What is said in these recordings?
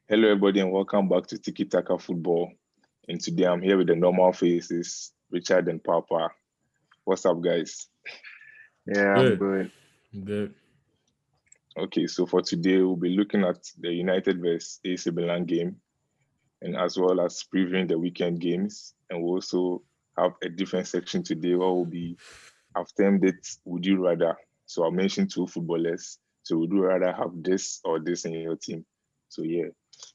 Hello, everybody, and welcome back to Tiki Taka Football. And today I'm here with the normal faces, Richard and Papa. What's up, guys? Yeah, I'm Good, good. good. Okay, so for today, we'll be looking at the United vs AC Milan game, and as well as previewing the weekend games. And we'll also have a different section today where we'll be, I've termed it, Would You Rather? So I'll mention two footballers. So would you rather have this or this in your team? So yeah.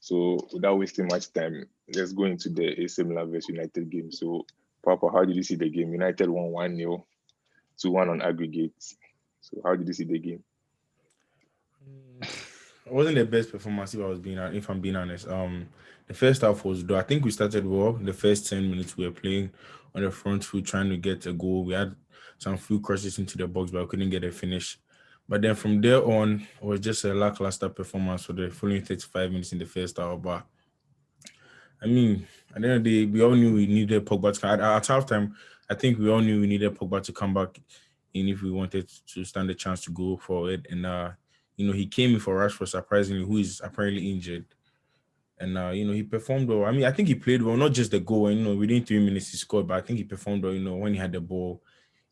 So without wasting much time, let's go into the AC Milan vs United game. So Papa, how did you see the game? United won 1-0, 2-1 on aggregate. So how did you see the game? It wasn't the best performance if I'm being honest. The first half was though I think we started well. The first 10 minutes we were playing on the front foot, trying to get a goal. We had some few crosses into the box, but I couldn't get a finish. But then from there on, it was just a lackluster performance for the following 35 minutes in the first half. But I mean, at the end of the day, we all knew we needed Pogba to at halftime. I think we all knew we needed Pogba to come back in if we wanted to stand a chance to go forward. And he came in for Rashford surprisingly, who is apparently injured. And he performed well. I mean, I think he played well, not just the goal. And, within 3 minutes he scored, but I think he performed well. When he had the ball,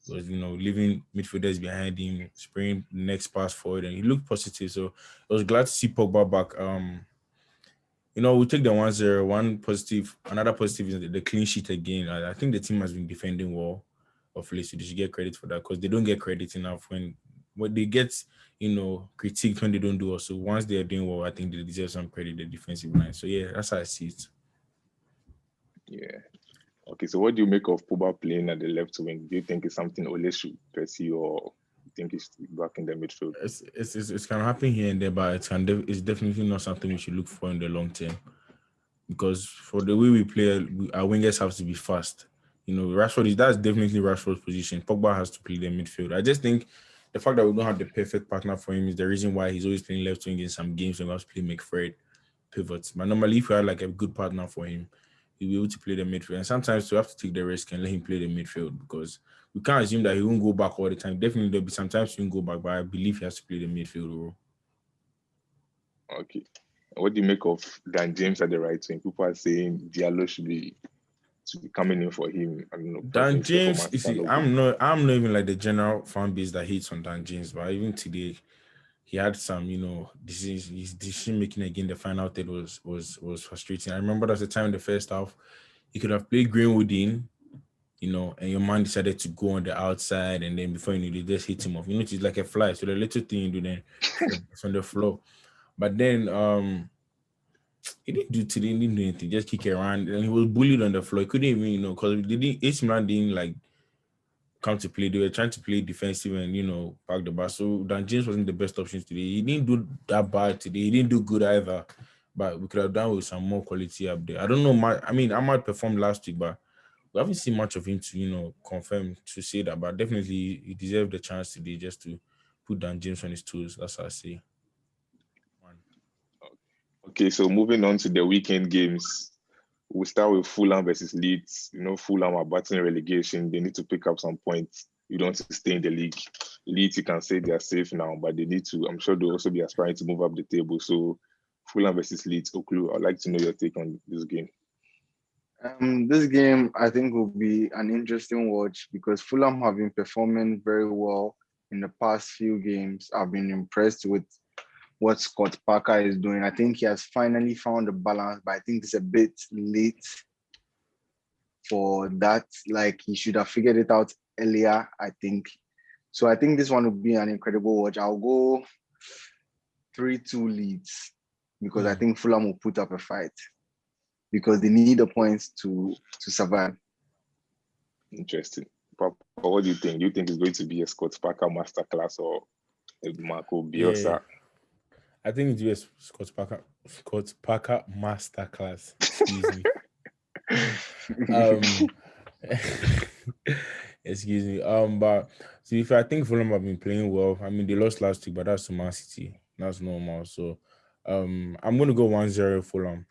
he was leaving midfielders behind him, spraying the next pass forward, and he looked positive. So I was glad to see Pogba back. We take the 1-0. Another positive is the clean sheet again. I think the team has been defending well of late, so they should get credit for that because they don't get credit enough when they get, critiqued when they don't do well. So once they are doing well, I think they deserve some credit, the defensive line. So yeah, that's how I see it. Yeah. Okay, so what do you make of Pogba playing at the left wing? Do you think it's something Ole should pursue, or you think he's back in the midfield? It's kind of happening here and there, but it's definitely not something we should look for in the long term. Because for the way we play, our wingers have to be fast. Rashford that's definitely Rashford's position. Pogba has to play the midfield. I just think the fact that we don't have the perfect partner for him is the reason why he's always playing left wing in some games when we have to play McFred pivots. But normally, if we had like a good partner for him, he'll be able to play the midfield. And sometimes we have to take the risk and let him play the midfield because we can't assume that he won't go back all the time. Definitely, there'll be sometimes he won't go back, but I believe he has to play the midfield role. Okay. What do you make of Dan James at the right wing? People are saying Diallo should be coming in for him. I don't know, perhaps Dan his James, you performances are see, not good. I'm not even like the general fan base that hates on Dan James, but even today, he had some, his decision making again. The final third was frustrating. I remember there was a time in the first half, he could have played Greenwood in, and your man decided to go on the outside, and then before you knew, they just hit him off. It's like a fly. So the little thing you do then, it's on the floor. But then he didn't do today, he didn't do anything, just kick around, and he was bullied on the floor. He couldn't even, because AC Milan didn't like come to play. They were trying to play defensive and park the ball. So Dan James wasn't the best option today. He didn't do that bad today. He didn't do good either. But we could have done with some more quality up there. I don't know. Ahmad performed last week, but we haven't seen much of him to confirm to say that. But definitely he deserved the chance today just to put Dan James on his toes. That's what I say. Okay, so moving on to the weekend games, we'll start with Fulham versus Leeds. Fulham are battling relegation. They need to pick up some points. You don't want to stay in the league. Leeds, you can say they are safe now, but they need to. I'm sure they'll also be aspiring to move up the table. So Fulham versus Leeds, Oklu, I'd like to know your take on this game. This game I think will be an interesting watch because Fulham have been performing very well in the past few games. I've been impressed with what Scott Parker is doing. I think he has finally found a balance, but I think it's a bit late for that. Like he should have figured it out earlier, I think. So I think this one will be an incredible watch. I'll go 3-2 Leeds because I think Fulham will put up a fight because they need the points to survive. Interesting. Papa, what do you think? Do you think it's going to be a Scott Parker masterclass or a Marco Bielsa? Yeah. I think it's US Scott Parker masterclass. Excuse me. Excuse me. But to be fair, I think Fulham have been playing well. I mean, they lost last week, but that's to Man City. That's normal. So, I'm gonna go 1-0 Fulham.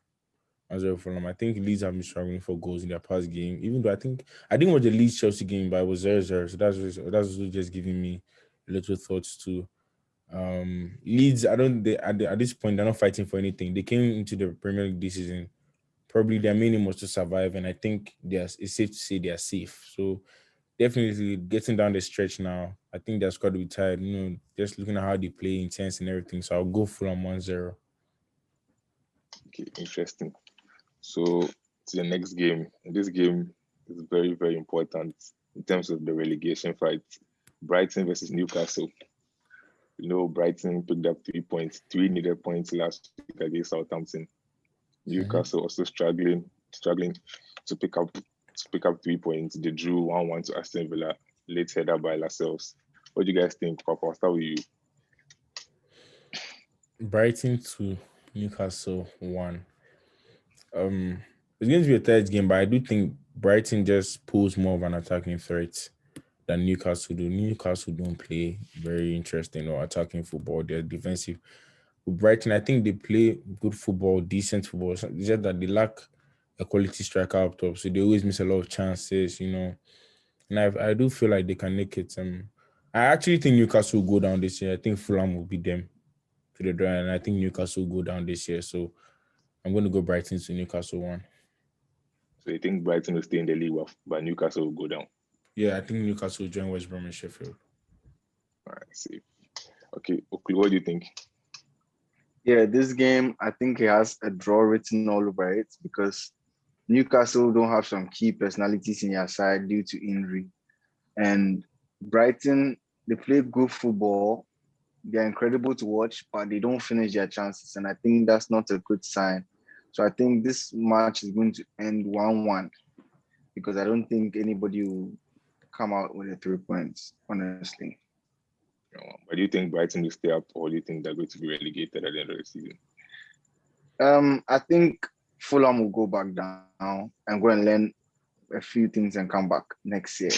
1-0 Fulham. I think Leeds have been struggling for goals in their past game. Even though I think it was the Leeds Chelsea game, but it was 0-0. So that's just giving me little thoughts too. Leeds, I don't. At this point, they're not fighting for anything. They came into the Premier League this season. Probably their main aim was to survive, and I think it's safe to say they are safe. So definitely getting down the stretch now. I think their squad will be tired. Just looking at how they play, intense and everything. So I'll go full on 1-0. Okay, interesting. So to the next game. This game is very, very important in terms of the relegation fight. Brighton versus Newcastle. Brighton picked up 3 points, three needed points last week against Southampton. Newcastle also struggling to pick up 3 points. They drew 1-1 to Aston Villa, late header by Lascelles. What do you guys think, Papa? I'll start with you. Brighton 2, Newcastle 1. It's going to be a third game, but I do think Brighton just pose more of an attacking threat than Newcastle do. Newcastle don't play very interesting or attacking football. They're defensive. With Brighton, I think they play good football, decent football. It's just that they lack a quality striker up top, so they always miss a lot of chances. And I do feel like they can make it. I actually think Newcastle will go down this year. I think Fulham will beat them to the draw, and I think Newcastle will go down this year. So I'm going to go Brighton to Newcastle 1. So you think Brighton will stay in the league, but Newcastle will go down? Yeah, I think Newcastle will join West Brom and Sheffield. All right, see. Okay, Oakley, what do you think? Yeah, this game, I think it has a draw written all over it because Newcastle don't have some key personalities in their side due to injury. And Brighton, they play good football. They're incredible to watch, but they don't finish their chances. And I think that's not a good sign. So I think this match is going to end 1-1 because I don't think anybody will come out with the 3 points, honestly. But do you think Brighton will stay up, or do you think they're going to be relegated at the end of the season? I think Fulham will go back down and go and learn a few things and come back next year.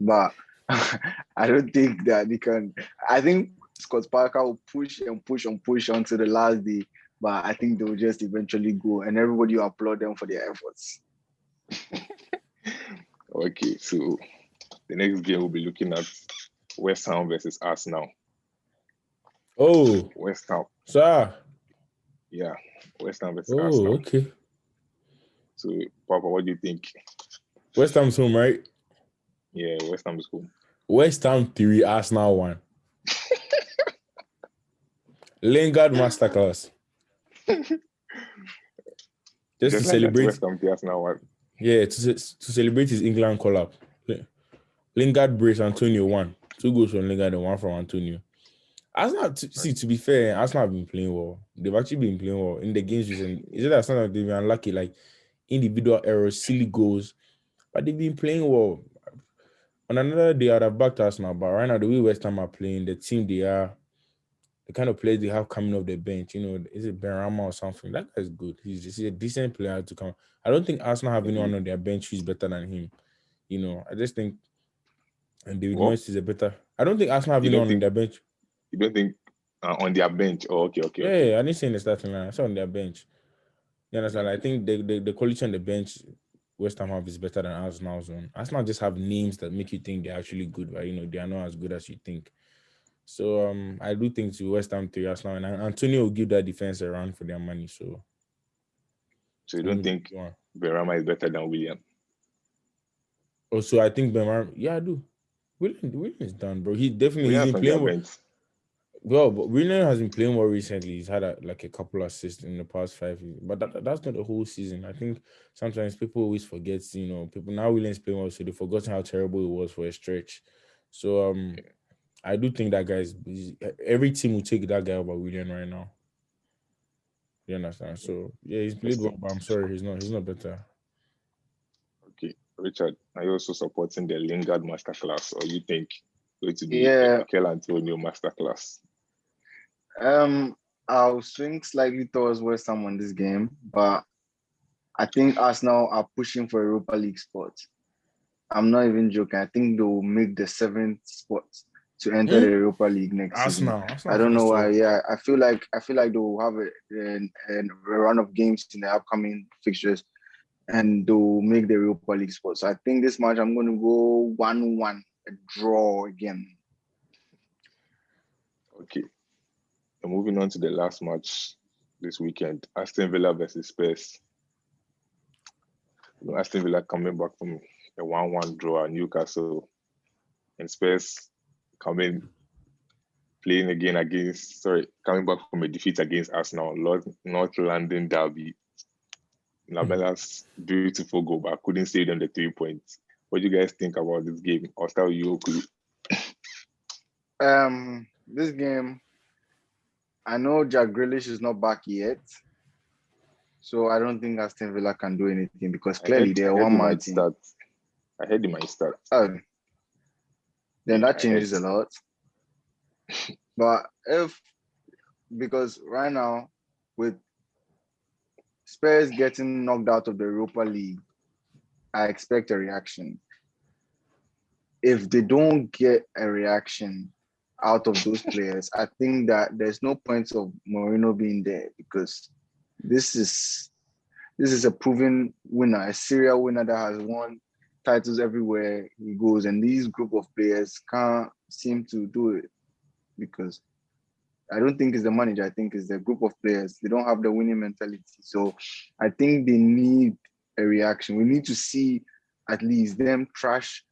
But I don't think that they can. I think Scott Parker will push and push and push until the last day. But I think they will just eventually go, and everybody will applaud them for their efforts. Okay, so the next game we'll be looking at West Ham versus Arsenal. Oh, West Ham. sir. Yeah, West Ham versus Arsenal. Okay. So, Papa, what do you think? West Ham's home, right? Yeah, West Ham's home. West Ham 3, Arsenal 1. Lingard masterclass. Just to like celebrate. West Ham 3, Arsenal 1. Yeah, to celebrate his England call-up. Lingard brace Antonio 1. 2 goals from Lingard and 1 from Antonio. Arsenal, to be fair, Arsenal have been playing well. They've actually been playing well in the games recently. Is it that some of they've been unlucky, like individual errors, silly goals, but they've been playing well. On another day, I'd have backed Arsenal, but right now, the way West Ham are playing, the team they are, the kind of players they have coming off the bench, is it Benrahma or something? That guy's good. He's a decent player to come. I don't think Arsenal have anyone on their bench who's better than him. I just think and David Moyes is a better. I don't think Arsenal have anyone on their bench. You don't think on their bench? Oh, okay. Yeah, I didn't say in the starting line. I saw on their bench. You understand? I think the quality on the bench West Ham have is better than Arsenal's own. Arsenal just have names that make you think they're actually good, but they are not as good as you think. So I do think to West Ham 3, Arsenal, and Antonio will give that defense a run for their money. So you don't think Benrahma is better than William? Also, I think Benrahma. Yeah, I do. William is done, bro. He's been playing well. Well, but William has been playing well recently. He's had a couple assists in the past 5 years, but that's not the whole season. I think sometimes people always forget. People now William's playing well, so they've forgotten how terrible it was for a stretch. So I do think that every team will take that guy over William right now. You understand? So yeah, he's played well, but I'm sorry, he's not better. Okay, Richard, are you also supporting the Lingard masterclass, or you think going to be Mikel Antonio masterclass? I'll swing slightly towards West Ham on this game, but I think Arsenal are pushing for Europa League spot. I'm not even joking. I think they'll make the 7th spot to enter the Europa League next season. I don't know why. Yeah, I feel like they'll have a run of games in the upcoming fixtures, and they'll make the Europa League spot. So I think this match I'm going to go 1-1, a draw again. Okay. And moving on to the last match this weekend, Aston Villa versus Spurs. Aston Villa coming back from a 1-1 draw at Newcastle, and Spurs coming playing again coming back from a defeat against Arsenal, North London derby. Lamella's beautiful goal, but I couldn't save them the 3 points. What do you guys think about this game? I'll start with you, Okulu. This game, I know Jack Grealish is not back yet, so I don't think Aston Villa can do anything because clearly they're one man team. I heard he might start. Then that changes a lot. But because right now, with Spurs getting knocked out of the Europa League, I expect a reaction. If they don't get a reaction out of those players, I think that there's no point of Mourinho being there because this is a proven winner, a serial winner that has won titles everywhere he goes, and these group of players can't seem to do it because I don't think it's the manager. I think it's the group of players. They don't have the winning mentality. So I think they need a reaction. We need to see at least them trash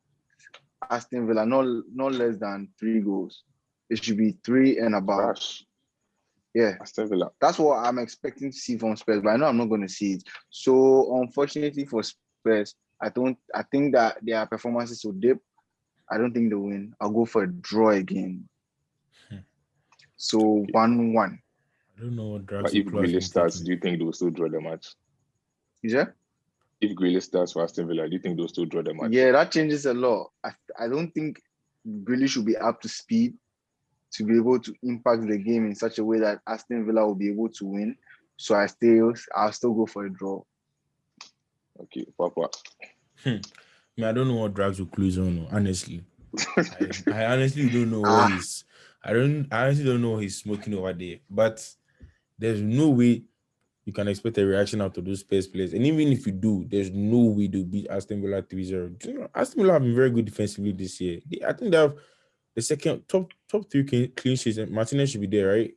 Aston Villa, not less than 3 goals. It should be 3 and above. Trash. Yeah. Aston Villa. That's what I'm expecting to see from Spurs, but I know I'm not going to see it. So unfortunately for Spurs, I think that their performances will dip. I don't think they'll win. I'll go for a draw again. So 1-1. I don't know what drugs. But if Grealish starts, do you think they will still draw the match? Yeah. If Grealish starts for Aston Villa, do you think they'll still draw the match? Yeah, that changes a lot. I don't think Grealish should be up to speed to be able to impact the game in such a way that Aston Villa will be able to win. So I'll still go for a draw. Okay, Papa. I don't know what drugs will clues on, honestly. I honestly don't know what he's. I honestly don't know what he's smoking over there. But there's no way you can expect a reaction out of those Spurs players. And even if you do, there's no way to beat Aston Villa 3-0. You know, Aston Villa have been very good defensively this year. I think they have the second top 3 clean sheets, and Martinez should be there, right?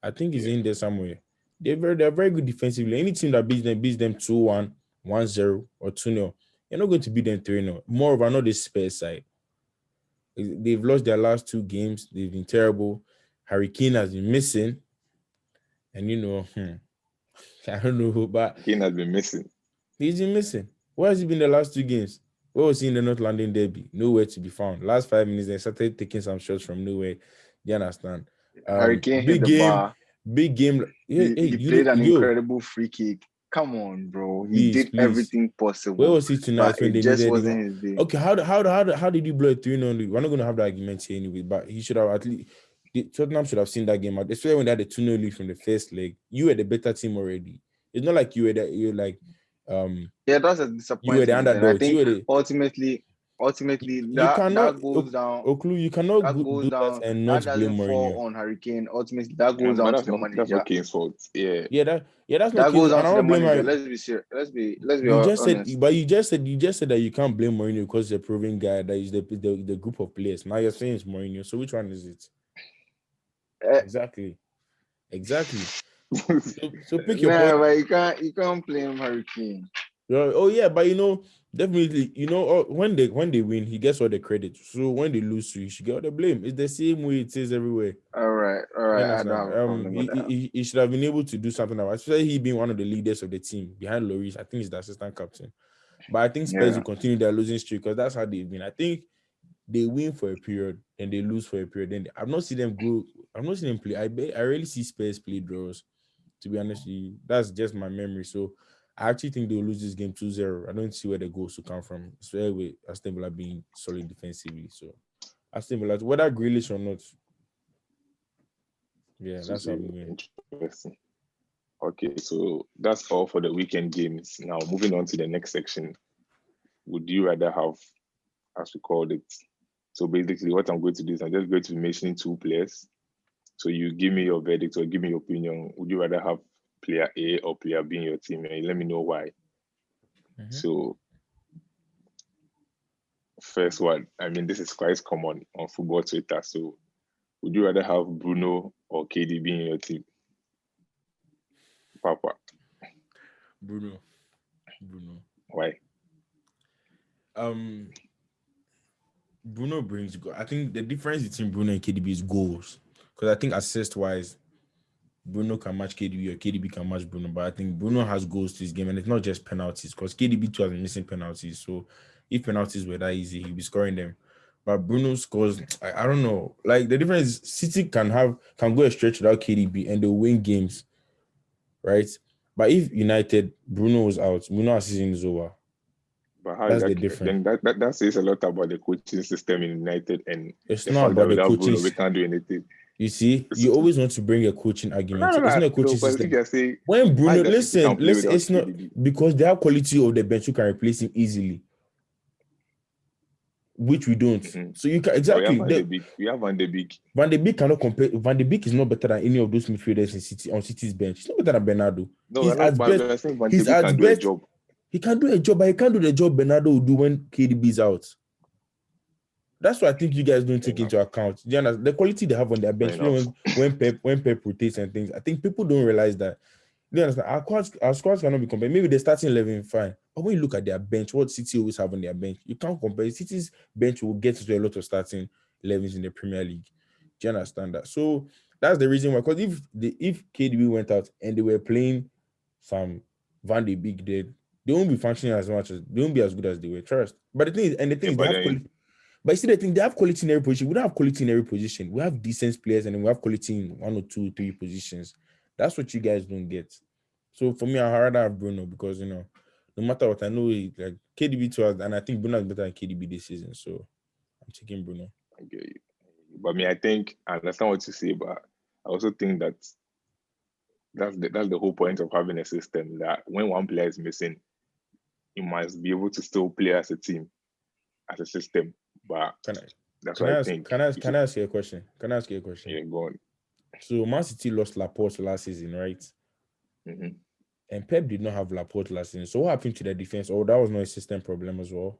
I think he's in there somewhere. They're very good defensively. Any team that beats them 2-1, 1-0, or 2-0, you're not going to beat them 3-0. More of another Spurs side. They've lost their last 2 games. They've been terrible. Harry Kane has been missing. And I don't know, but Kane has been missing. He's been missing. Where has he been the last 2 games? Where was he in the North London derby? Nowhere to be found. Last 5 minutes, they started taking some shots from nowhere. Do you understand? Harry Kane hit the bar. Big game. He played an incredible free kick. Come on, bro. He did everything possible. Where was he tonight when they just needed wasn't him? his day. Okay, how did you blow a 3-0 lead? We're not going to have that argument here anyway, but he should have at least. Tottenham should have seen that game out, especially when they had a 2-0 lead from the first leg. You were the better team already. It's not like you're like yeah, that's a disappointment. You were the underdog. I think ultimately that goes down. Oklu, you cannot do that and not blame Mourinho. Fall on Harry Kane. Ultimately, that goes down to the manager. That's not Kane's fault. That's not that goes down to the manager. Mourinho. Let's be serious. Let's be you honest. You just said that you can't blame Mourinho because he's a proven guy. That is the group of players. Now you're saying it's Mourinho. So which one is it? Exactly. So pick your point. But you can't blame Harry Kane. Oh yeah, but definitely, when they win, he gets all the credit. So when they lose, he should get all the blame. It's the same way it is everywhere. All right. I don't have a problem with that. He should have been able to do something about it, especially he being one of the leaders of the team behind Lloris. I think he's the assistant captain. But I think Spurs will continue their losing streak because that's how they've been. I think they win for a period and they lose for a period. Then I've not seen them grow. I've not seen them play. I rarely see Spurs play draws. To be honest with you, that's just my memory. So I actually think they'll lose this game 2-0. I don't see where the goals will come from, especially with Aston Villa being solid defensively. So Aston Villa, whether Grealish or not, that's how I'm going. Interesting. Okay, so that's all for the weekend games. Now moving on to the next section. Would you rather have, as we called it? So basically, what I'm going to do is I'm just going to be mentioning 2 players. So you give me your verdict or give me your opinion. Would you rather have player A or player B in your team? And let me know why. Mm-hmm. So first one, this is quite common on football Twitter. So would you rather have Bruno or KDB in your team? Papa. Bruno. Why? Bruno brings goal. I think the difference between Bruno and KDB is goals. Because I think assist wise, Bruno can match KDB or KDB can match Bruno. But I think Bruno has goals to his game, and it's not just penalties. Because KDB too has been missing penalties. So if penalties were that easy, he'd be scoring them. But Bruno scores. I don't know. Like the difference is City can go a stretch without KDB and they'll win games, right? But if United, Bruno was out, Bruno season is over. But how That's is the that? difference. Then that says a lot about the coaching system in United and It's the not fact that about the without coaching. Bruno we can't do anything. You see, you always want to bring a coaching argument. It's not a coaching system. If you say, when Bruno, listen, it's not KDB? because they have quality of the bench who can replace him easily, which we don't. Mm-hmm. So you can exactly. We have Van de Beek. Van de Beek cannot compare. Van de Beek is not better than any of those midfielders in City on City's bench. He's not better than Bernardo. No, he's at best. He's at best. Job. He can do a job, but he can't do the job Bernardo will do when KDB is out. That's what I think you guys don't take into account. The quality they have on their bench when Pep rotates and things. I think people don't realize that. You understand? Our squads cannot be compared. Maybe the starting 11 fine, but when you look at their bench, what City always have on their bench, you can't compare. City's bench will get to a lot of starting 11s in the Premier League. Do you understand that? So that's the reason why. Because if KDB went out and they were playing some Van de Beek, they won't be functioning as much as they won't be as good as they were. Trust. But the thing is, they have quality. But you see the thing, they have quality in every position. We don't have quality in every position. We have decent players and then we have quality in 1 or 2, 3 positions. That's what you guys don't get. So for me, I'd rather have Bruno because, no matter what, I know like KDB too, and I think Bruno is better than KDB this season. So I'm taking Bruno. Okay. But I think I understand what you say, but I also think that's the whole point of having a system, that when one player is missing, you must be able to still play as a team, as a system. But Can I ask you a question? Yeah, go on. So Man City lost Laporte last season, right? Mm-hmm. And Pep did not have Laporte last season. So what happened to the defense? Or that was not a system problem as well?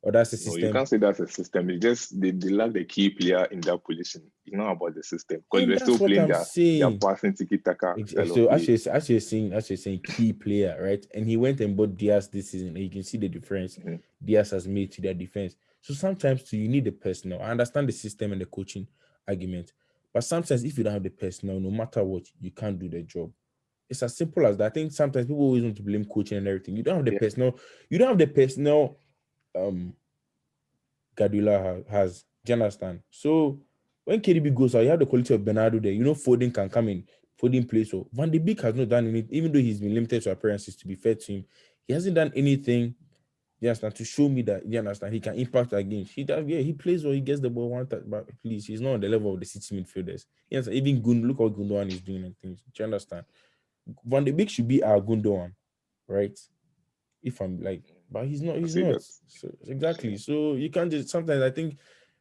Or that's a system? No, you can't say that's a system. It's just they lack the key player in that position. It's not about the system. Because they're still playing their passing tiki-taka. So actually saying key player, right? And he went and bought Diaz this season. And you can see the difference Diaz has made to their defense. So sometimes you need the personnel. I understand the system and the coaching argument. But sometimes if you don't have the personnel, no matter what, you can't do the job. It's as simple as that. I think sometimes people always want to blame coaching and everything. You don't have the personnel. You don't have the personnel Guardiola has. Do you understand? So when KDB goes out, you have the quality of Bernardo there. Foden can come in. Foden plays. So Van de Beek has not done anything, even though he's been limited to appearances, to be fair to him. He hasn't done anything. You understand? To show me that, you understand, he can impact that game. He does, he plays well, he gets the ball one touch, but please, he's not on the level of the City midfielders. Yes, even look what Gundogan is doing and things. Do you understand? Van de Beek should be our Gundogan, right? If I'm like, but he's not. So, exactly. So you can't just. Sometimes I think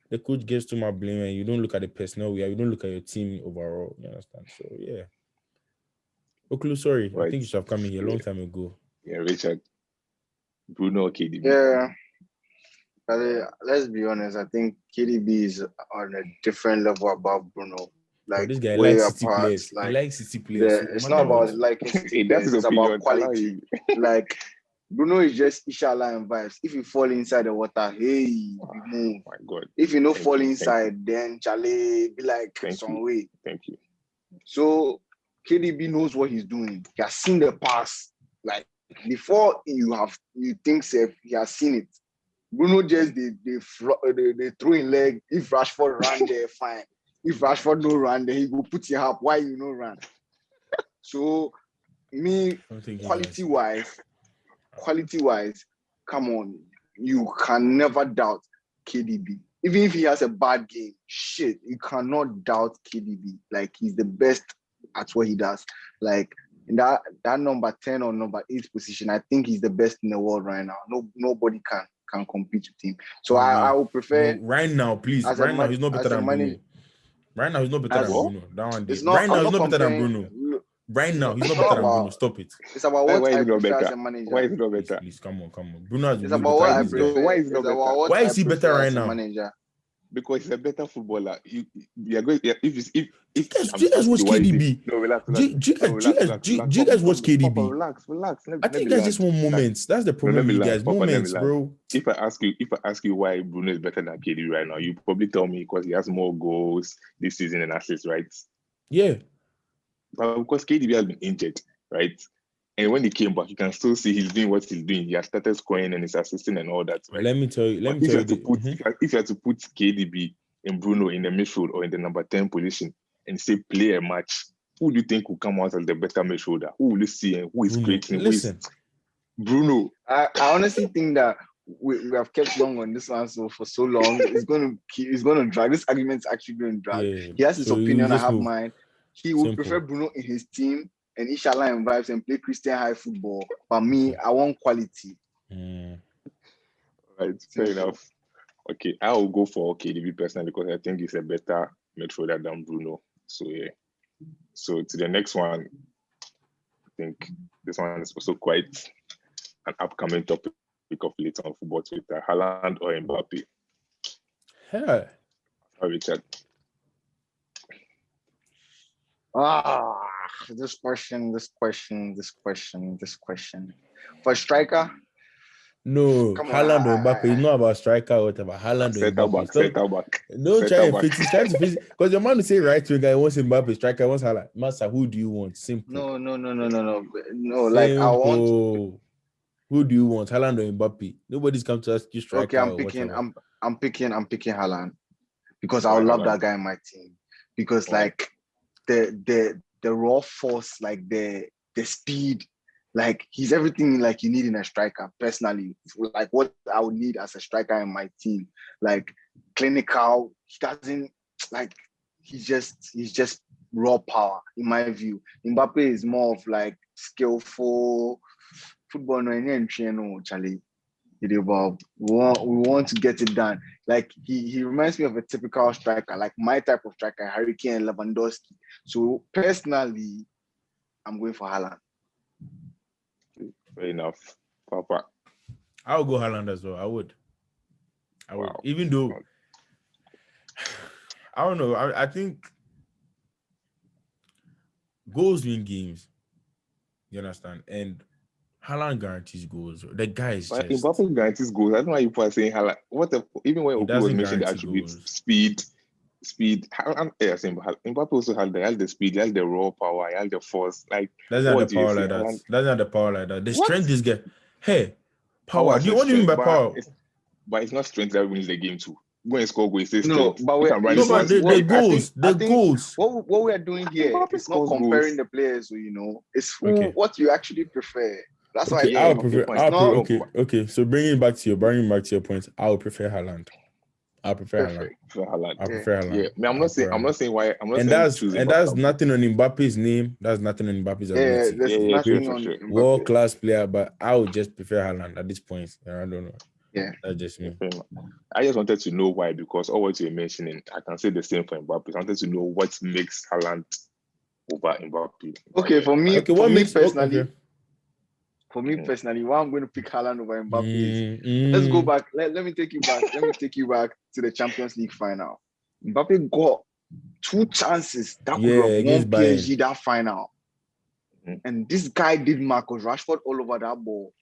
the coach gets too much blame, and you don't look at the personnel. You don't look at your team overall. You understand? So yeah. Okulu, sorry, right. I think you should have come in here a long time ago. Yeah, Richard. Bruno, KDB. Yeah. Let's be honest. I think KDB is on a different level above Bruno. Like, this guy likes City players. He likes City players. It's not about liking City players. It's about quality. Like, Bruno is just Ishala and vibes. If you fall inside the water, hey, you move. My God. If you don't fall inside, then Charlie be like some way. Thank you. So KDB knows what he's doing. He has seen the pass. Like, before you think safe, he has seen it. Bruno just they throw in leg. If Rashford ran there, fine. If Rashford no run there, he will put you up. Why you no run? So me, quality wise, come on, you can never doubt KDB. Even if he has a bad game, shit, you cannot doubt KDB. Like, he's the best at what he does. Like, in that number 10 or number 8 position, I think he's the best in the world right now. Nobody can compete with him. So I would prefer right now, please. Right now, he's not better than Bruno. Right now, he's not better than Bruno. That one day. Right now, he's not better than Bruno. Right now, he's not better than Bruno. Stop it. It's about what I prefer as a manager. Why is he not better? Please, come on. Bruno has been about what I prefer. Why is he better right now? because he's a better footballer. You are going. Yeah, if Do you guys watch why you think, KDB? no, relax, Do relax. you No, relax, relax, do relax. you guys watch Papa, KDB? relax. I think that's just one moment. That's the No, let problem, me you land. guys. Papa, let me Moments, land. bro. If I ask you why Bruno is better than KDB right now, you probably tell me because he has more goals this season and assists, right? Yeah. But because KDB has been injured, right? And when he came back, you can still see he's doing what he's doing. He has started scoring and he's assisting and all that, right? Let me tell you. But if you had to put KDB and Bruno in the midfield or in the number 10 position and say play a match, who do you think will come out as the better midfielder? Who will you see and who is Bruno. creating? Listen, Bruno. I honestly think that we have kept long on this one for so long. It's gonna drag. This argument's actually going to drag. yeah. He has his So you opinion. I just have move. mine. He would Simple. prefer Bruno in his team and inshallah and vibes and play Christian high football. But me, I want quality. Right, fair enough. Okay, I will go for KDB personally because I think he's a better midfielder than Bruno. So yeah. So to the next one, I think this one is also quite an upcoming topic of late on football Twitter. Haaland or Mbappe? Yeah. Richard. This question. For striker, No, come on, Haaland or Mbappe. It's not about striker or whatever. Haaland or Mbappe. Center back. Don't try and fix it. Try to fix it. Because your man will say right winger, he wants Mbappe, striker, wants Haaland. Master, who do you want? Simple. No. Like I want. Who do you want? Haaland or Mbappe? Nobody's come to ask you striker Okay, or whatever. I'm picking Haaland because I would love that guy in my team. Because like the raw force, like the speed, like he's everything like you need in a striker. Personally, like what I would need as a striker in my team, like clinical. He doesn't like. He's just raw power in my view. Mbappe is more of like skillful football. No, Charlie. We want to get it done. Like he reminds me of a typical striker, like my type of striker, Harry Kane and Lewandowski. So personally, I'm going for Haaland. Fair enough. Papa. I would go Haaland as well. I would. Wow. Even though I don't know. I think goals win games. You understand? And Haaland guarantees goals. The guy is But just... Mbappe guarantees goals. I don't know why people are saying Haaland. Even when Obi was mentioning the attributes, speed. Haaland, Mbappe also has the speed, he has the raw power, he has the force. Like that's not the power like that. That's not the power like that. The strength is get. Hey, power. What do you mean by power? But it's not strength that wins the game too. Go and score goals. No, but the goals. What we are doing here is not comparing the players. It's what you actually prefer. That's why I would prefer. Okay. So bringing it back to your point, I would prefer Haaland. I prefer Haaland. Yeah, I'm not saying why. That's nothing on Mbappe's name. That's nothing on Mbappe's ability. There's nothing on Mbappe. World class player, but I would just prefer Haaland at this point. I don't know. Yeah, that's just me. I just wanted to know why, because all what you're mentioning, I can say the same for Mbappe. I wanted to know what makes Haaland over Mbappe. Okay, for me, personally. For me personally, why I'm going to pick Haaland over Mbappe is let's go back. Let me take you back. Let me take you back to the Champions League final. Mbappe got 2 chances that could have won PSG that final. And this guy did Marcus Rashford all over that ball.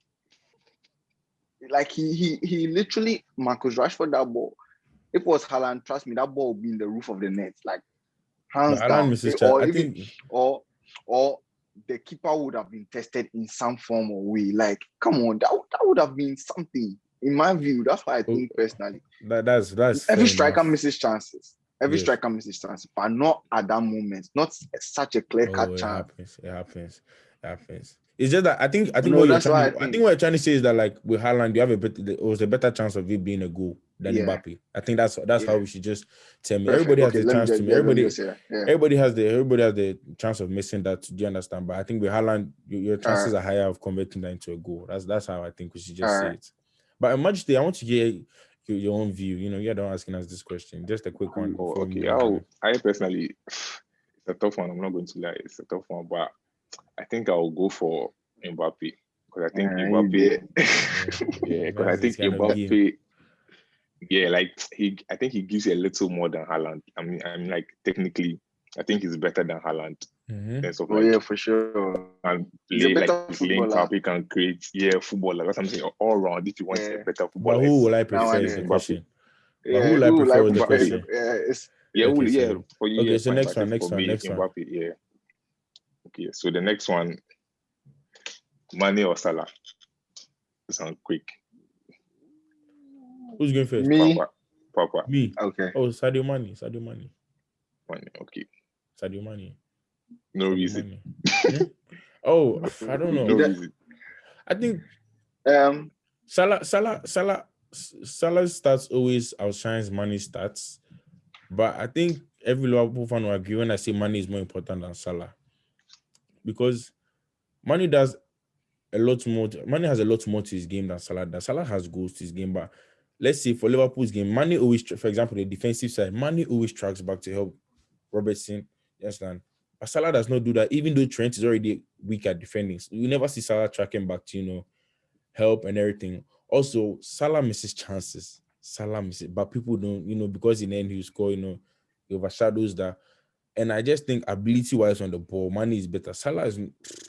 Like he literally Marcus Rashford that ball. If it was Haaland, trust me, that ball would be in the roof of the net. Like hands down. Or the keeper would have been tested in some form or way. Like, come on, that would have been something. In my view, that's what I think personally. That's every striker misses chances. Striker misses chances, but not at that moment. Not such a clear-cut chance. It happens. It's just that I think what you're trying to say is that like with Haaland, you have a better chance of it being a goal than Mbappe. I think that's how we should just tell me. Perfect. Everybody has the chance to me. Everybody has the chance of missing that. Do you understand? But I think with Haaland, your chances are higher of converting that into a goal. That's how I think we should just say it. But Majesty, I want to get your own view. You're the one asking us this question. Just a quick one. Okay. I personally, it's a tough one. I'm not going to lie. It's a tough one, but I think I'll go for Mbappe because I think Mbappe. Because I think Mbappe. Yeah, like I think he gives you a little more than Haaland. I mean, like technically, I think he's better than Haaland in terms of Oh yeah, like for sure. and He's a play like better his link footballer. up. He can create footballer. That's something all around. If you want a Yeah, better But footballer, who will I that it's prefer one is the there. Mbappe. question. But who Yeah, will I who prefer like was the prefer Mbappe. the question. it's Yeah, Okay, yeah. so For you, okay, yeah, so fine. next But I one, think next for one, me, next one. Mbappe. Yeah. Okay. So the next one, Mane or Salah. This one quick. Who's going first? me. Papa. Me. Okay. Oh, Sadio Mane. Sadio Mane. Mane. Okay. Sadio Mane. No Sadio reason. Mane. Hmm? Oh, I don't No know. reason. I think Um Salah's stats always outshines Mane's stats, but I think every Liverpool fan will agree when I say Mane is more important than Salah because Mane does a lot more. Mane has a lot more to his game than Salah does. Salah has goals to his game, but let's say for Liverpool's game, Mane always, for example, the defensive side, Mane always tracks back to help Robertson. You understand? But Salah does not do that, even though Trent is already weak at defending. So you never see Salah tracking back to help and everything. Also, Salah misses chances. Salah misses, but people don't, because in the end he will score, he overshadows that. And I just think ability-wise on the ball, Mane is better. Salah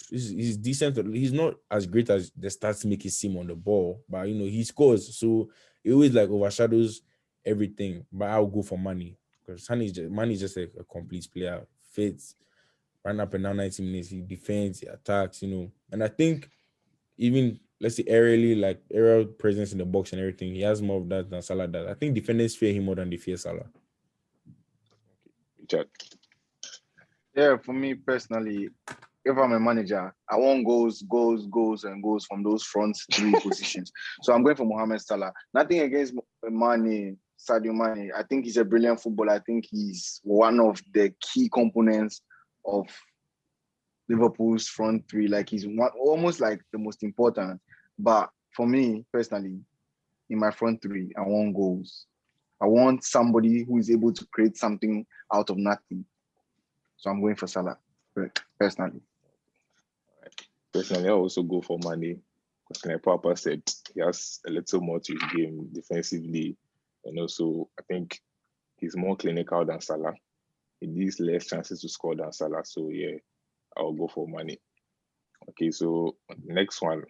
he's decent. He's not as great as the stats make it seem on the ball, but he scores. So it always like overshadows everything. But I'll go for Mane because Mane is just a complete player. Fits, run up and down 90 minutes. He defends, he attacks. And I think even let's say aerial presence in the box and everything, he has more of that than Salah does. I think defenders fear him more than they fear Salah. Richard. yeah, for me personally, if I'm a manager, I want goals, and goals from those front three positions. So I'm going for Mohamed Salah. Nothing against Mane, Sadio Mane. I think he's a brilliant footballer. I think he's one of the key components of Liverpool's front three. Like he's almost like the most important. But for me personally, in my front three, I want goals. I want somebody who is able to create something out of nothing. So I'm going for Salah personally. Personally, I also go for Mane because, like Papa said, he has a little more to his game defensively, and also I think he's more clinical than Salah. He needs less chances to score than Salah. So yeah, I'll go for Mane. Okay, so next one,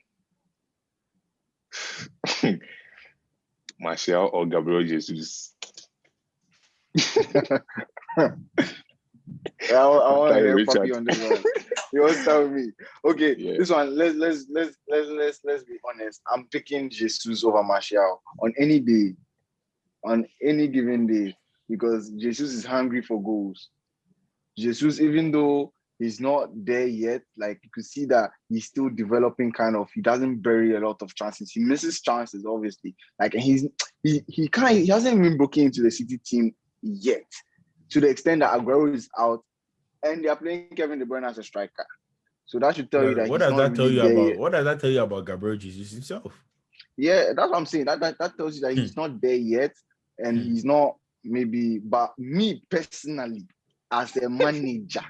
Martial or Gabriel Jesus. I want to hear Richard. Papi on this one. You want to tell me? Okay, Yeah. this one. Let's be honest. I'm picking Jesus over Martial on any day, on any given day, because Jesus is hungry for goals. Jesus, even though he's not there yet, like you could see that he's still developing. Kind of, he doesn't bury a lot of chances. He misses chances, obviously. Like he hasn't even broken into the City team yet, to the extent that Aguero is out and they are playing Kevin De Bruyne as a striker. So that should tell you that What he's does not that tell really you there about? yet. What does that tell you about Gabriel Jesus himself? Yeah, that's what I'm saying. That tells you that he's not there yet, and he's not maybe. But me personally, as a manager,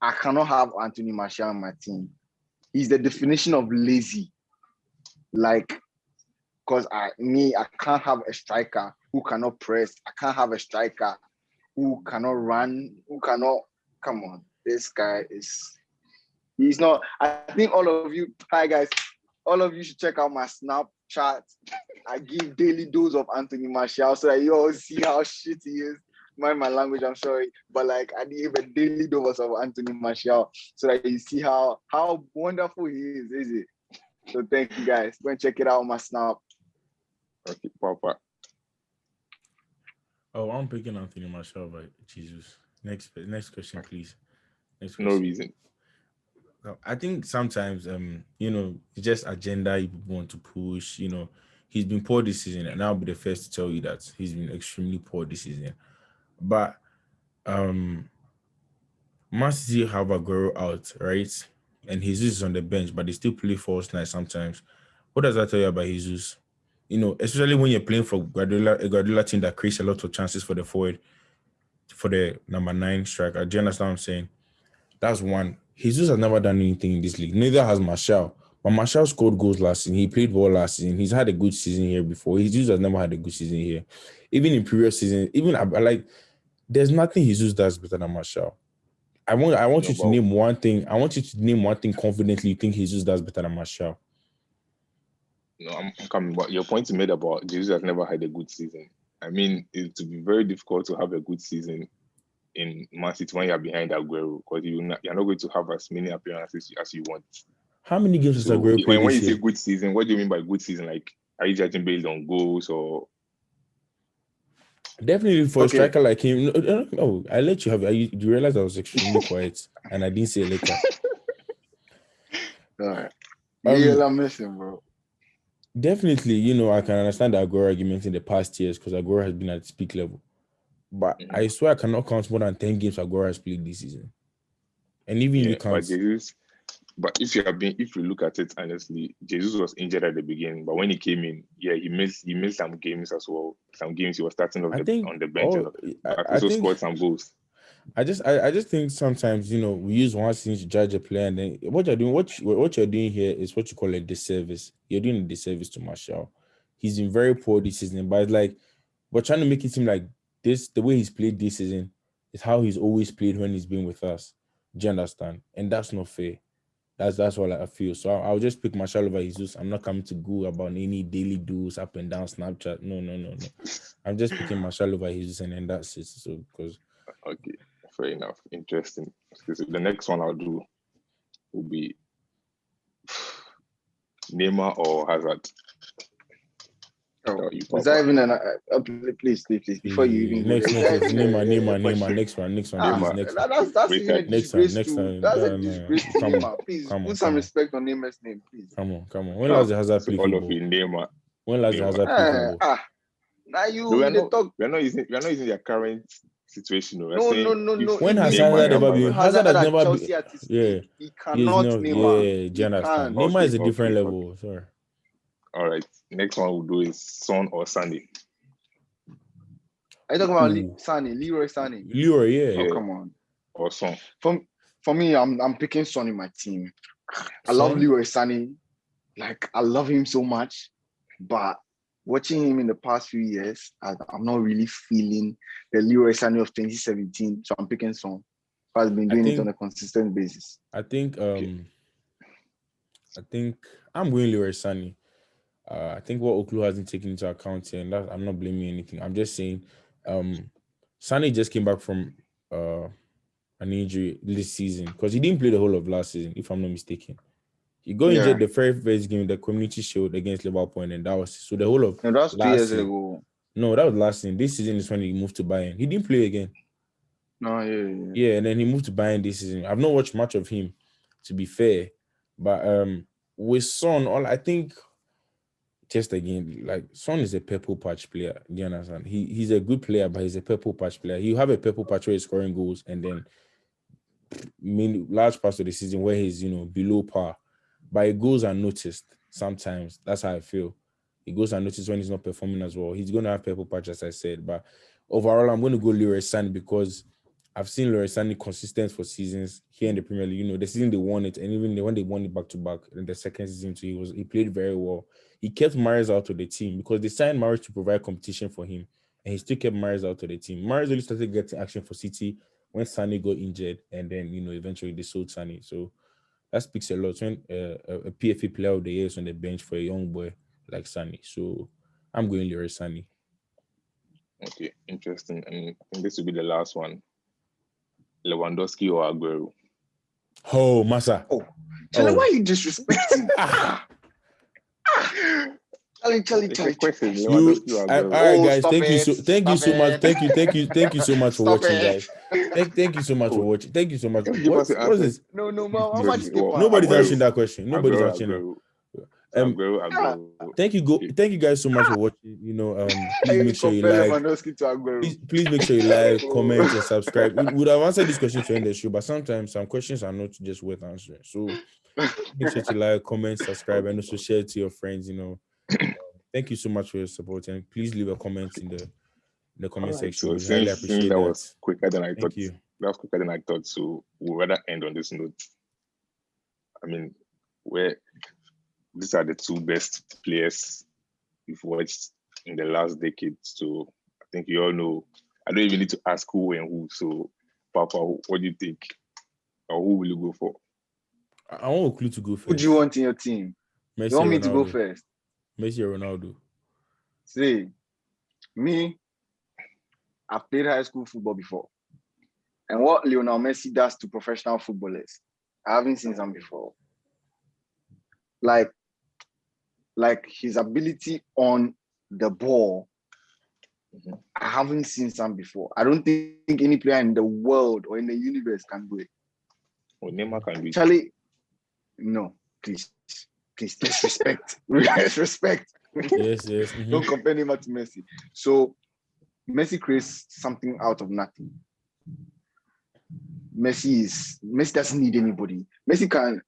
I cannot have Anthony Martial on my team. He's the definition of lazy. Like, because I can't have a striker who cannot press. I can't have a striker who cannot run, who cannot. Come on, this guy is. He's not. I think all of you, hi guys, all of you should check out my Snapchat. I give daily dose of Anthony Martial so that you all see how shit he is. Mind my language, I'm sorry. But like I give a daily dose of Anthony Martial so that you see how wonderful he is it? So thank you guys. Go and check it out on my Snap. Okay, Papa. Oh, I'm picking Anthony Martial, right? Jesus. Next question, please. Next question. No reason. I think sometimes, it's just agenda people want to push. He's been poor this season, and I'll be the first to tell you that he's been extremely poor this season. But, Man City have Aguero out, right? And Jesus is on the bench, but they still play false nine sometimes. What does that tell you about Jesus? Especially when you're playing for a Guardiola team that creates a lot of chances for the forward, for the number 9 striker. Do you understand what I'm saying? That's one. Jesus has never done anything in this league. Neither has Martial. But Martial scored goals last season. He played well last season. He's had a good season here before. Jesus has never had a good season here. Even in previous seasons, even I like, there's nothing Jesus does better than Martial. I want you to name one thing. I want you to name one thing confidently you think Jesus does better than Martial. No, I'm coming. But your point you made about Jesus has never had a good season. I mean, it would be very difficult to have a good season in Man City when you're behind Aguero, because you're not going to have as many appearances as you want. How many games has Aguero played when this you year? say good season, what do you mean by good season? Like, are you judging based on goals or? Definitely for a striker like him. No, I let you have. You realize I was extremely quiet and I didn't say a letter. Yeah, I'm missing, bro. Definitely, I can understand the Aguero argument in the past years because Aguero has been at its peak level. But I swear I cannot count more than 10 games Aguero has played this season. And even you can't. But if you look at it honestly, Jesus was injured at the beginning, but when he came in, he missed some games as well. Some games he was starting on the bench, but also scored some goals. I just think sometimes we use one thing to judge a player, and then what you're doing here is what you call a disservice. You're doing a disservice to Martial. He's been very poor this season, but it's like we're trying to make it seem like this, the way he's played this season is how he's always played when he's been with us. Do you understand? And that's not fair. That's what I feel. So I'll just pick Martial over Jesus. I'm not coming to go about any daily dues up and down Snapchat. No. I'm just picking Martial over Jesus, and then that's it. So because okay, fair enough. Interesting. So the next one I'll do will be Neymar or Hazard. Is that even please before you even next Neymar next one that's even a disgrace to Neymar. Please put some respect on Neymar's name, please. Come on. When last Hazard played football? Neymar. When last Hazard played football? Now you talk. We're not using their current situation. No. When has Hazard ever been? Hazard has never been. Yeah, he cannot. Neymar. Yeah, understand. Neymar is a different level. Sorry. All right. Next one we'll do is Son or Sané. Are you talking about Sané, Leroy Sané? Leroy, yeah. Oh, come on. Or Son. For me, I'm picking Son in my team. I love Leroy Sané. Like, I love him so much. But watching him in the past few years, I'm not really feeling the Leroy Sané of 2017. So I'm picking Son. I've been doing it on a consistent basis. I think I'm going Leroy Sané. I think what Oklu hasn't taken into account here, and that, I'm not blaming anything. I'm just saying, Sané just came back from an injury this season because he didn't play the whole of last season, if I'm not mistaken. He got injured the very first game, the Community Shield against Liverpool, and then that was so the whole of. No, that was 2 years ago. No, that was last season. This season is when he moved to Bayern. He didn't play again. No, yeah, and then he moved to Bayern this season. I've not watched much of him, to be fair, but with Son, I think. Just again, like Son is a purple patch player. Do you understand? He's a good player, but he's a purple patch player. You have a purple patch where he's scoring goals, and then large parts of the season where he's below par. But his goals are noticed sometimes. That's how I feel. His goals are noticed when he's not performing as well. He's going to have purple patch, as I said. But overall, I'm going to go Leroy Sané because I've seen Leroy Sané consistent for seasons here in the Premier League. The season they won it, and even when they won it back to back in the second season too, he played very well. He kept Mahrez out of the team because they signed Mahrez to provide competition for him, and he still kept Mahrez out of the team. Mahrez only started getting action for City when Sané got injured, and then eventually they sold Sané. So that speaks a lot when a PFA player of the year is on the bench for a young boy like Sané. So I'm going Leroy Sané. Okay, interesting. And I think this will be the last one. Lewandowski or Aguero? Oh, Massa. Charlie, why are you disrespecting? Charlie. All right, guys. Thank you so much. Thank you so much for watching, guys. Thank you so much for watching. Thank you so much. What is this? No, how much? Nobody's answering that question. Nobody's answering it. Aguero. Thank you guys so much for watching. Please make sure you like. Please make sure you like, comment, and subscribe. We would have answered this question to end the show, but sometimes some questions are not just worth answering. So make sure to like, comment, subscribe, and also share it to your friends. Thank you so much for your support, and please leave a comment in the comment section. So we highly appreciate that was quicker than I thought. Thank you. That was quicker than I thought. So we'll rather end on this note. I mean, these are the two best players we've watched in the last decade. So I think you all know. I don't even need to ask who and who. So, Papa, what do you think? Or who will you go for? I want a clue to go Who first. do you want in your team? Messi You want or me to go Ronaldo? first? Messi or Ronaldo? See, me, I've played high school football before. And what Lionel Messi does to professional footballers, I haven't seen some before. Like his ability on the ball, I haven't seen some before. I don't think any player in the world or in the universe can do it. Or Neymar can do it. Charlie, no, please, let's respect. Let's respect. Yes. Don't compare Neymar to Messi. So Messi creates something out of nothing. Messi doesn't need anybody. Messi can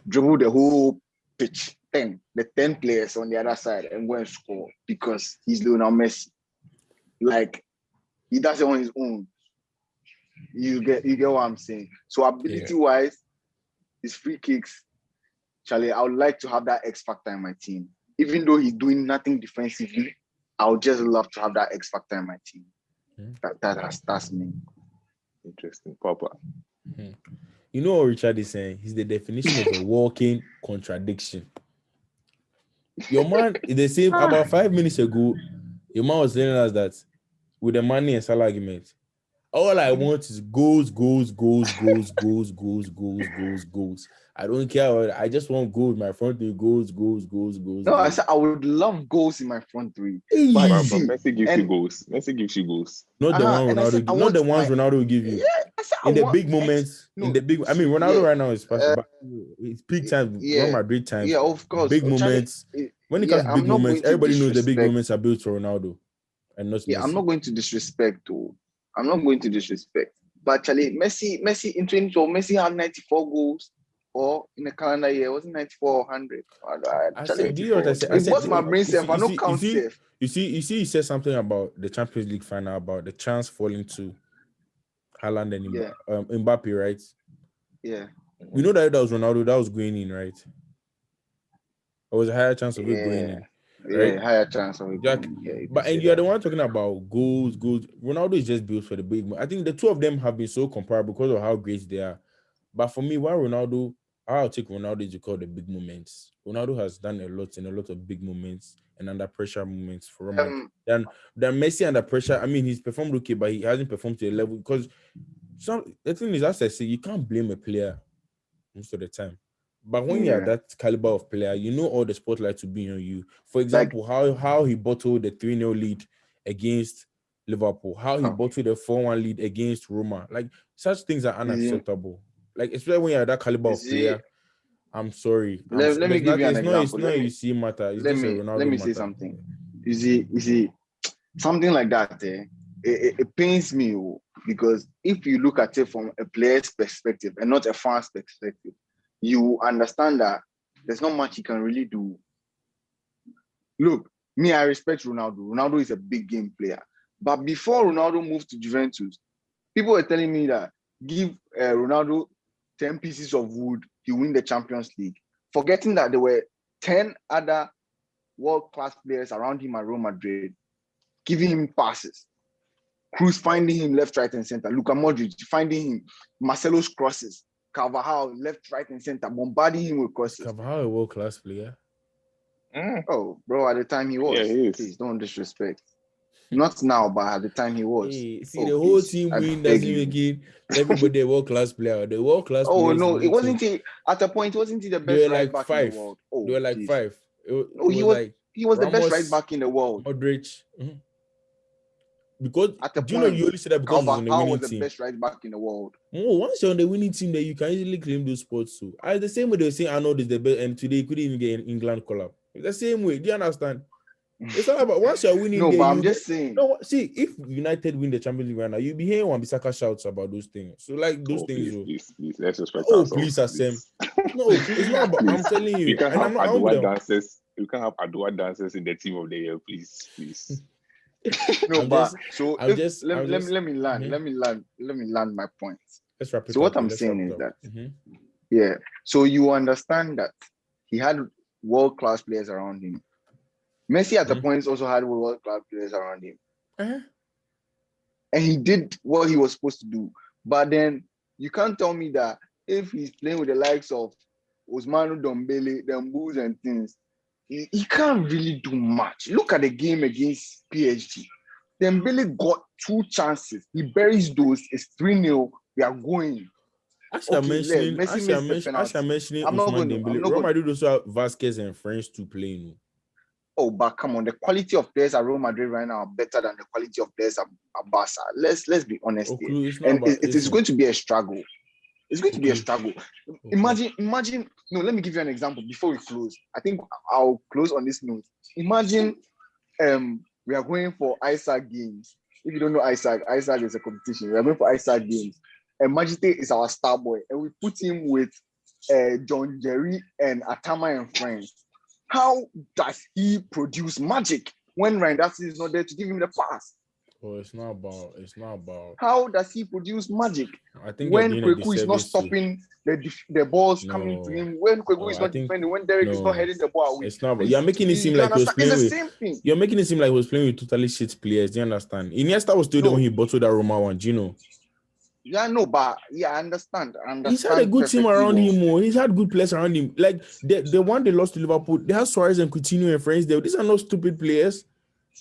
dribble the whole pitch, the 10 players on the other side and go and score because he's Lionel Messi. Like, he does it on his own. You get what I'm saying? So ability-wise, his free kicks, Charlie, I would like to have that X factor in my team. Even though he's doing nothing defensively, I would just love to have that X factor in my team. That's me. Interesting, Papa. You know what Richard is saying? He's the definition of a walking contradiction. Your man is the same. About 5 minutes ago, your man was telling us that with the money and Salah argument, all I want is goals. I don't care. I just want goals. My front three goals. No, I said I would love goals in my front three. But Messi gives you goals. Messi gives you goals. Not the one Ronaldo gives. Not the ones Ronaldo will give you. In the big moments. I mean, Ronaldo right now is special. But it's peak time. Real Madrid times. Yeah, of course. Big moments. When it comes to big moments, everybody knows the big moments are built for Ronaldo, and not Messi. Yeah, I'm not going to disrespect though. I'm not going to disrespect. But Charlie, Messi in 2012, Messi had 94 goals, or in a calendar year, wasn't 94 or 100. I said, do you know what I said? I said, what's my brain safe? I don't count safe. You see, he said something about the Champions League final, about the chance falling to Haaland and Mbappe, right? Yeah. We know that was Ronaldo, that was going in, right? There was a higher chance of it going in. Right? Yeah, higher chance of it going in. Yeah, but and you're the one talking about goals. Ronaldo is just built for the big. I think the two of them have been so comparable because of how great they are. But for me, I'll take Ronaldo to call the big moments. Ronaldo has done a lot in a lot of big moments and under pressure moments for him. Than Messi under pressure. I mean, he's performed okay, but he hasn't performed to a level because the thing is, as I say, you can't blame a player most of the time. But when you're that caliber of player, you know all the spotlight to be on you. For example, how he bottled the 3-0 lead against Liverpool, how he bottled the 4-1 lead against Roma. Like, such things are unacceptable. Like, especially when you're that caliber of player. I'm sorry. Let me give you an example. It's not you see matter. It's just a Ronaldo matter. Let me say something. You see, something like that, it pains me because if you look at it from a player's perspective and not a fan's perspective, you understand that there's not much he can really do. Look, me, I respect Ronaldo. Ronaldo is a big game player. But before Ronaldo moved to Juventus, people were telling me that give Ronaldo 10 pieces of wood, he win the Champions League. Forgetting that there were 10 other world-class players around him at Real Madrid, giving him passes. Cruz finding him left, right, and center. Luka Modric finding him. Marcelo's crosses. Carvajal left, right, and center, bombarding him with crosses. Carvajal a world-class player. Oh, bro, at the time he was. Yeah, he is. Please don't disrespect. Not now, but at the time he was. Hey, the whole team win doesn't make it. Everybody a world-class player. The world-class Oh, no, it wasn't he. At a point, wasn't he the best right back in the world? They were like five. He was the best right back in the world. Modric. Because at the point, you only say that because he's on the winning was the team. best right back in the world. Once you're on the winning team, then you can easily claim those spots too. The same way they were saying Arnold is the best, and today he couldn't even get an England call-up. It's the same way. Do you understand? It's all about once you're winning. No, but I'm just saying. No, see, if United win the Champions League right now, you'll be hearing Wan-Bissaka shouts about those things. So, like those things. Please, let's respect ourselves. Please, Asem. No, it's not about. I'm telling you. You can't have Adwa dancers. You can't have Adwa dancers in the team of the year, please. No, but let me land my point. Let's wrap it so up. What I'm saying is that, so you understand that he had world-class players around him. Messi at the points also had world-class players around him. And he did what he was supposed to do. But then you can't tell me that if he's playing with the likes of Ousmane Dembele, Dembus and things, he can't really do much. Look at the game against PSG. Dembele got 2 chances. He buries those. It's 3-0. We are going. As you're mentioning Ousmane Dembele, Real Madrid also have Vasquez and French to play. No? Oh, but come on, the quality of players at Real Madrid right now are better than the quality of players at Barca. Let's be honest here. And it is going to be a struggle. It's going to be a struggle. Imagine. No, let me give you an example before we close. I think I'll close on this note. Imagine we are going for Isaac games. If you don't know Isaac is a competition. We are going for Isaac games. And Magite is our star boy. And we put him with John Jerry and Atama and friends. How does he produce magic when Randassi is not there to give him the pass? Oh, it's not about. How does he produce magic? I think when Kweku is not stopping the balls coming to him, when Kweku is not defending, when Derek is not heading the ball away. It's not about. You're making it seem like he was playing with. You're making it seem like he was playing with totally shit players. Do you understand? Iniesta was still there when he bottled that Roma one. Do you know? Yeah, no, but yeah, I understand. He's had a good team around him. He's had good players around him. Like the one they lost to Liverpool, they have Suarez and Coutinho and friends there. These are not stupid players.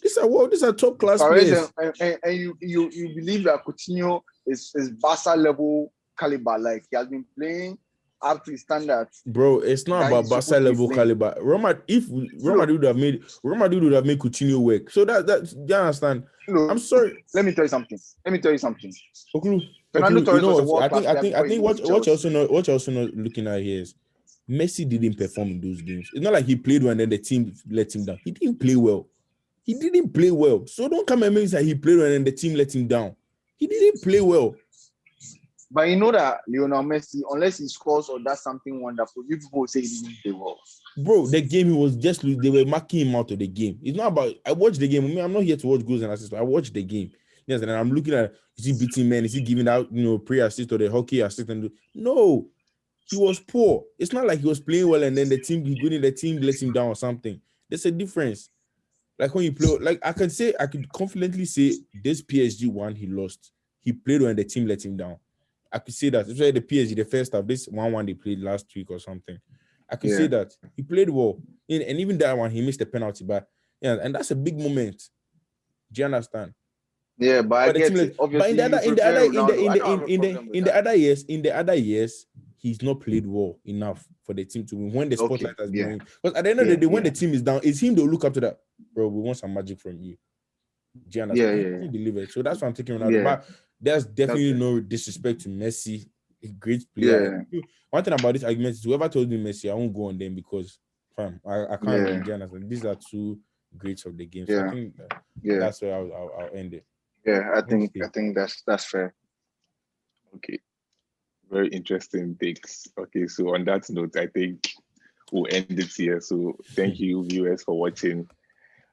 These are top class players. And you believe that Coutinho is Barca level caliber? Like he has been playing up to his standards. Bro, it's not about Barca level caliber. Real Madrid would have made Coutinho work. So that you understand? No, I'm sorry. Let me tell you something. Fernando Torres was a world class player. I think what you're also not looking at here is Messi didn't perform in those games. It's not like he played well and then the team let him down. He didn't play well. So don't come and make that he played well and the team let him down. He didn't play well. But you know that Lionel Messi, unless he scores or does something wonderful, you people say he didn't play well. Bro, the game they were marking him out of the game. It's not about I watched the game. I mean, I'm not here to watch goals and assists. I watched the game. Yes, and I'm looking at is he beating men? Is he giving out pre-assist or the hockey assist? No, he was poor. It's not like he was playing well and then the team let him down or something. There's a difference. Like when you play, like I could confidently say this PSG one he lost. He played when the team let him down. I could say that. Especially the PSG, the first half, this 1-1 they played last week or something. I could say that. He played well. And even that one, he missed the penalty. But yeah, and that's a big moment. Do you understand? Yeah, but I get it. Obviously, in the other years, he's not played well enough for the team to win when the spotlight has been. Because at the end of the day, when the team is down, it's him they'll look up to that. Bro, we want some magic from you. Do you understand? He delivered. So that's what I'm taking Ronaldo. But there's definitely no disrespect to Messi, a great player. One thing about this argument is whoever told me Messi, I won't go on them because fam, I can't. Do you understand? These are two greats of the game. So I think that's where I'll end it. Yeah, I think that's fair. Okay. Very interesting takes. Okay, so on that note, I think we'll end it here. So thank you, viewers, for watching.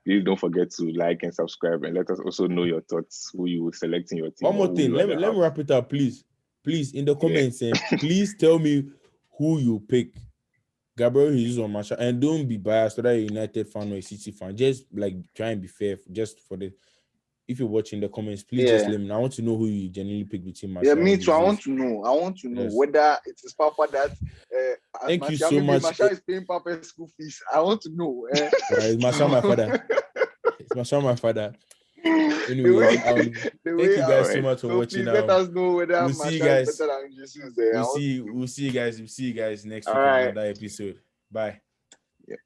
Please don't forget to like and subscribe, and let us also know your thoughts, who you will select in your team. One more thing, let me wrap it up, please. Please, in the comments, please tell me who you pick. Gabriel Jesus or Marshall, and don't be biased whether you're a United fan or a City fan. Just like try and be fair, just for the. If you're watching the comments, please just let me know. I want to know who you genuinely pick between Marshall. Yeah, me too. I want to know whether it is Papa that. Thank you so much. Marshall is paying Papa's school fees. I want to know. It's Marshall, my father. It's Marshall, my father. Anyway, thank you guys so much for watching. Let us know whether we'll see you guys. We'll see you guys next week on another episode. Bye. Yeah.